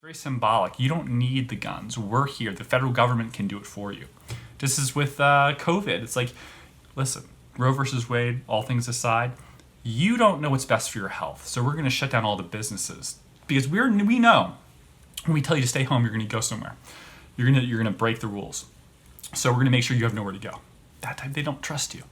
Very symbolic. You don't need the guns. We're here. The federal government can do it for you. Just as with COVID, it's like, listen, Roe versus Wade, all things aside, you don't know what's best for your health. So we're going to shut down all the businesses because we know when we tell you to stay home, you're going to go somewhere. You're going to break the rules. So we're going to make sure you have nowhere to go. That time they don't trust you.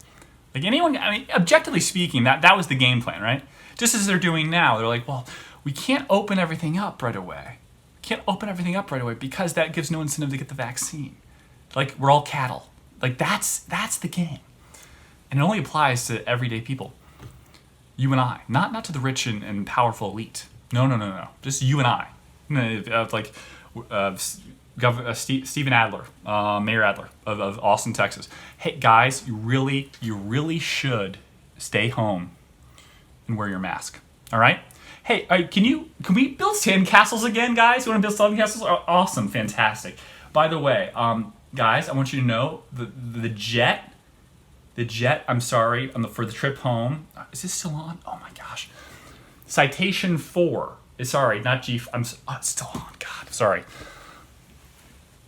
Like anyone, I mean, objectively speaking, that was the game plan, right? Just as they're doing now, they're like, well, we can't open everything up right away. Can't open everything up right away because that gives no incentive to get the vaccine. Like we're all cattle. Like that's the game, and it only applies to everyday people. You and I, not to the rich and powerful elite. No. Just you and I. Like Stephen Adler, Mayor Adler of Austin, Texas. Hey guys, you really should stay home and wear your mask. All right. Hey, can we build sandcastles again, guys? You want to build sandcastles? Oh, awesome, fantastic. By the way, guys, I want you to know the jet. I'm sorry, for the trip home. Is this still on? Oh my gosh. Citation 4. Sorry, not G. It's still on. God, sorry.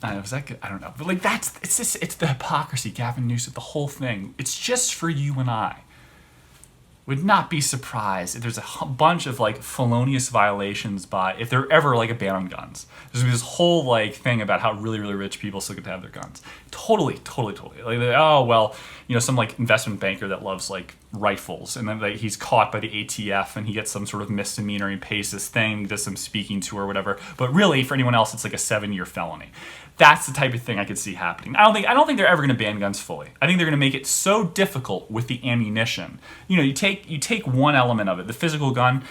I don't know, was that good? I don't know, but like it's the hypocrisy, Gavin Newsom, the whole thing. It's just for you and I. Would not be surprised if there's a bunch of like felonious violations if there ever like a ban on guns. There's gonna be this whole like thing about how really rich people still get to have their guns. Totally. Like, oh well, some like investment banker that loves like rifles, and then like, he's caught by the ATF and he gets some sort of misdemeanor. He pays this thing, does some speaking tour or whatever. But really, for anyone else, it's like a 7-year felony. That's the type of thing I could see happening. I don't think they're ever going to ban guns fully. I think they're going to make it so difficult with the ammunition. You take one element of it, the physical gun.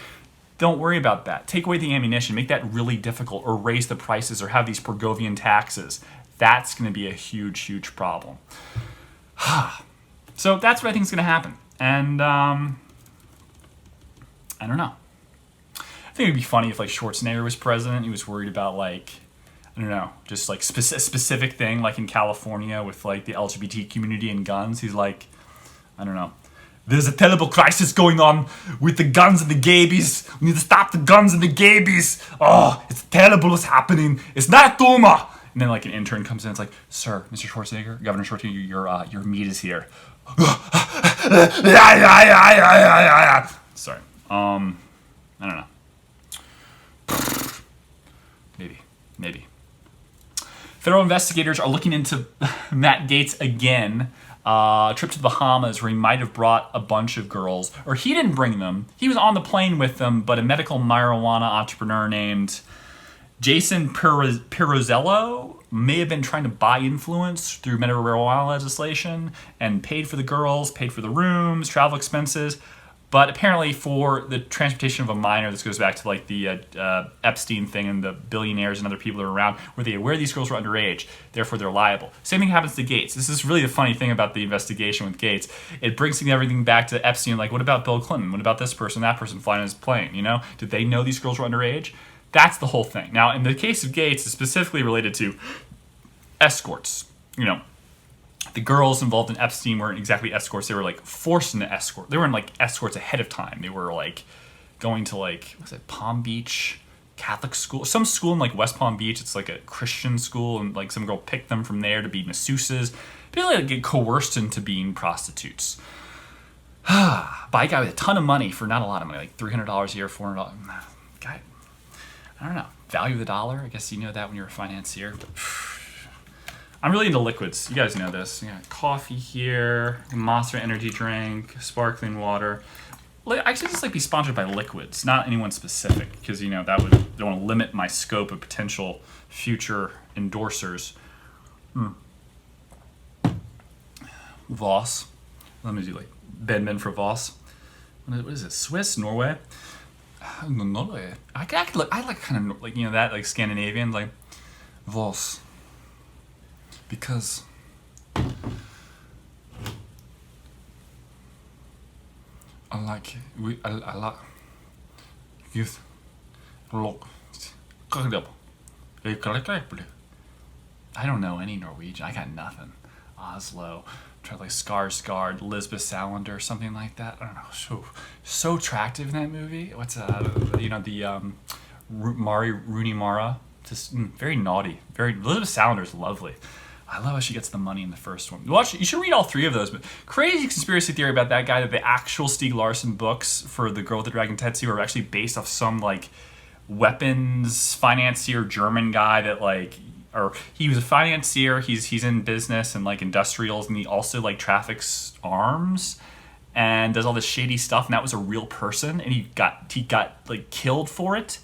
Don't worry about that. Take away the ammunition, make that really difficult, or raise the prices, or have these Pergovian taxes. That's going to be a huge problem. So that's what I think is going to happen. And I don't know. I think it'd be funny if like Schwarzenegger was president. He was worried about like, I don't know, just like specific thing like in California with like the LGBT community and guns. He's like, I don't know, there's a terrible crisis going on with the guns and the gabies. We need to stop the guns and the gabies. Oh, it's terrible what's happening. It's not Duma. And then like an intern comes in. It's like, sir, Mr. Schwarzenegger, Governor Schwarzenegger, your meat is here. Sorry. I don't know. Maybe. Federal investigators are looking into Matt Gaetz again. Trip to the Bahamas where he might have brought a bunch of girls. Or he didn't bring them. He was on the plane with them, but a medical marijuana entrepreneur named Jason Pirozzello may have been trying to buy influence through medical marijuana legislation and paid for the girls, paid for the rooms, travel expenses. But apparently for the transportation of a minor, this goes back to like the Epstein thing and the billionaires and other people that are around, where they aware these girls were underage, therefore they're liable. Same thing happens to Gaetz. This is really the funny thing about the investigation with Gaetz. It brings everything back to Epstein, like what about Bill Clinton? What about this person, that person flying his plane, Did they know these girls were underage? That's the whole thing. Now, in the case of Gaetz, it's specifically related to escorts, The girls involved in Epstein weren't exactly escorts. They were like forced into escort. They weren't like escorts ahead of time. They were like going to like, Palm Beach Catholic school? Some school in like West Palm Beach. It's like a Christian school, and like some girl picked them from there to be masseuses. People like get coerced into being prostitutes. By a guy with a ton of money for not a lot of money, like $300 a year, $400. Guy, I don't know. Value of the dollar. I guess you know that when you're a financier. I'm really into liquids. You guys know this. Coffee here, Monster energy drink, sparkling water. I should just like be sponsored by liquids, not anyone specific, because that would don't want to limit my scope of potential future endorsers. Voss. Let me do like BenBen for Voss. What is it? Swiss, Norway. Norway. I like kind of like that like Scandinavian like Voss. Because I like youth. I don't know any Norwegian. I got nothing. Oslo, tried like Skarsgård, Lisbeth Salander, something like that. I don't know. So attractive in that movie. What's the Rooney Mara. Just very naughty. Elizabeth Salander's lovely. I love how she gets the money in the first one. You should read all 3 of those. But crazy conspiracy theory about that guy that the actual Stieg Larsson books for The Girl with the Dragon Tattoo are actually based off some like weapons financier German guy that like, or he was a financier. He's in business and like industrials, and he also like traffics arms and does all this shady stuff. And that was a real person, and he got like killed for it.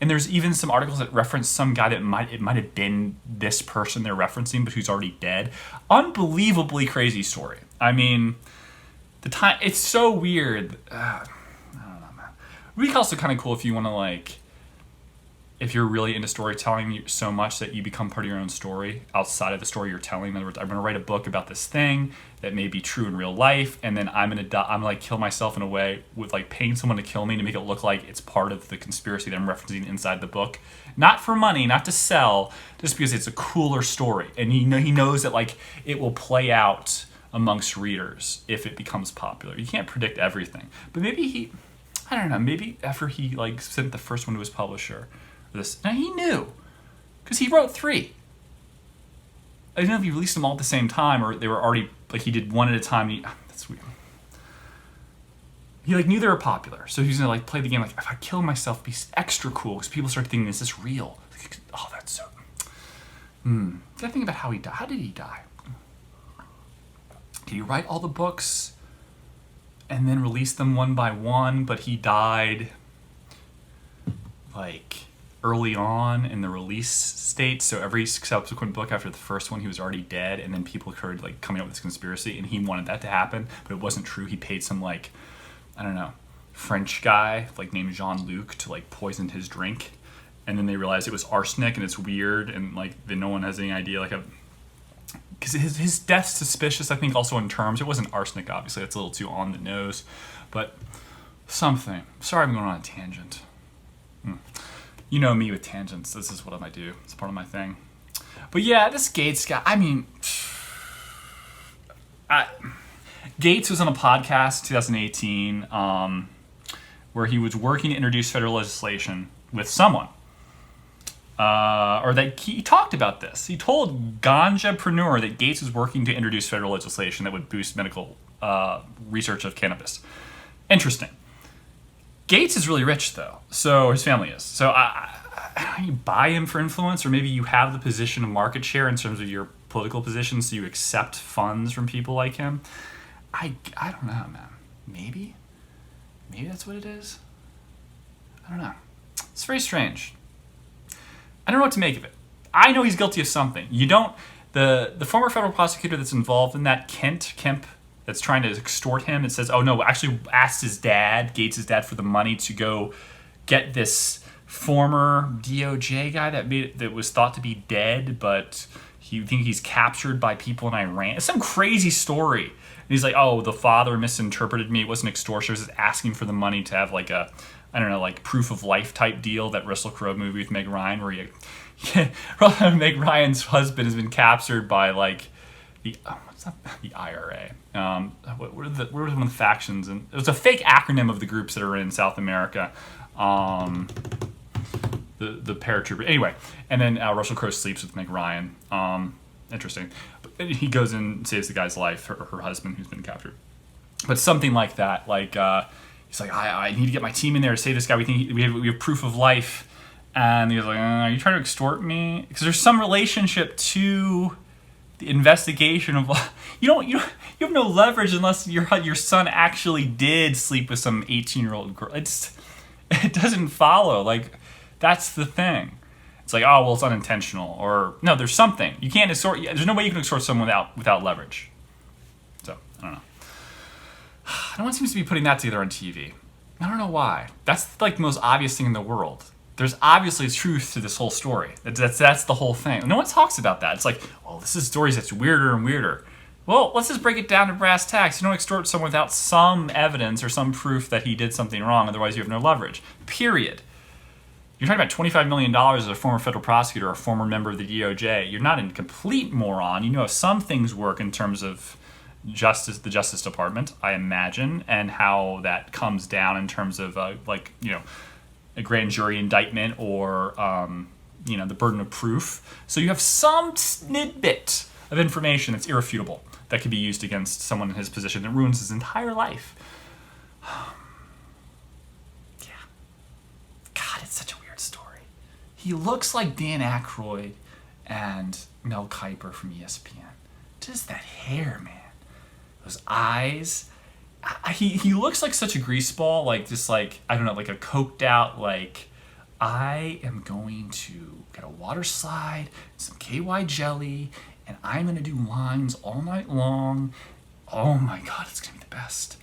And there's even some articles that reference some guy that might have been this person they're referencing, but who's already dead. Unbelievably crazy story. I mean, it's so weird. I don't know, man. It would be also kind of cool if you want to like, if you're really into storytelling so much that you become part of your own story outside of the story you're telling. In other words, I'm going to write a book about this thing that may be true in real life, and then I'm going to like kill myself in a way with like paying someone to kill me to make it look like it's part of the conspiracy that I'm referencing inside the book. Not for money, not to sell, just because it's a cooler story. And he knows that like it will play out amongst readers if it becomes popular. You can't predict everything. But maybe I don't know, maybe after he like sent the first one to his publisher, now he knew, because he wrote 3. I don't know if he released them all at the same time or they were already like he did one at a time. That's weird. He like knew they were popular, so he was gonna like play the game like, if I kill myself, be extra cool because people start thinking, is this real? Like, oh, that's so. Gotta think about how he died. How did he die? Did he write all the books and then release them one by one? But he died like early on in the release state, so every subsequent book after the first one he was already dead, and then people started like coming up with this conspiracy, and he wanted that to happen, but it wasn't true. He paid some like, I don't know, French guy like named Jean-Luc to like poison his drink, and then they realized it was arsenic, and it's weird, and like then no one has any idea like because his death's suspicious, I think, also in terms. It wasn't arsenic, obviously, that's a little too on the nose, but something. Sorry I'm going on a tangent. You know me with tangents. This is what I do. It's part of my thing. But yeah, this Gaetz guy, I mean, Gaetz was on a podcast 2018 where he was working to introduce federal legislation with someone. Or that he talked about this. He told Ganjapreneur that Gaetz was working to introduce federal legislation that would boost medical research of cannabis. Interesting. Gaetz is really rich, though. So his family is. So you buy him for influence, or maybe you have the position of market share in terms of your political position, so you accept funds from people like him. I don't know, man. Maybe that's what it is. I don't know. It's very strange. I don't know what to make of it. I know he's guilty of something. You don't. The former federal prosecutor that's involved in that, Kemp, that's trying to extort him, it says, oh no, actually asked his dad, Gaetz' dad, for the money to go get this former DOJ guy that was thought to be dead, but he's captured by people in Iran. It's some crazy story. And he's like, oh, the father misinterpreted me. It wasn't extortion. It was just asking for the money to have like a, I don't know, like proof of life type deal, that Russell Crowe movie with Meg Ryan, where Meg Ryan's husband has been captured by like the IRA. What were one of the factions? And it was a fake acronym of the groups that are in South America. The paratrooper. Anyway, and then Russell Crowe sleeps with Meg Ryan. Interesting. But he goes and saves the guy's life, her husband, who's been captured. But something like that. Like he's like, I need to get my team in there to save this guy. We have proof of life. And he's like, are you trying to extort me? Because there's some relationship to the investigation of you have no leverage unless your son actually did sleep with some 18-year-old girl. It doesn't follow. Like, that's the thing. It's like, oh well, it's unintentional, or no, there's something. You can't extort. There's no way you can extort someone without leverage. So I don't know. No one seems to be putting that together on TV. I don't know why. That's like the most obvious thing in the world. There's obviously truth to this whole story. That's the whole thing. No one talks about that. It's like, well, this is stories that's weirder and weirder. Well, let's just break it down to brass tacks. You don't extort someone without some evidence or some proof that he did something wrong. Otherwise, you have no leverage. Period. You're talking about $25 million as a former federal prosecutor or a former member of the DOJ. You're not a complete moron. You know how some things work in terms of justice, the Justice Department, I imagine, and how that comes down in terms of, a grand jury indictment or the burden of proof. So you have some snidbit of information that's irrefutable that could be used against someone in his position that ruins his entire life. Yeah. God, it's such a weird story. He looks like Dan Aykroyd and Mel Kiper from ESPN. Just that hair, man. Those eyes. He looks like such a greaseball, like just like, I don't know, like a coked out, like, I am going to get a water slide, some KY jelly, and I'm going to do lines all night long. Oh my God, it's going to be the best.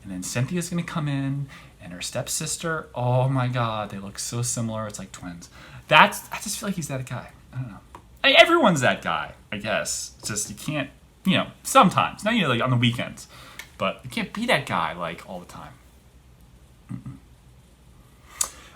And then Cynthia's going to come in, and her stepsister, oh my God, they look so similar. It's like twins. I just feel like he's that guy. I don't know. Everyone's that guy, I guess. It's just, you can't, sometimes. Not like on the weekends. But you can't be that guy, like, all the time. Mm-mm.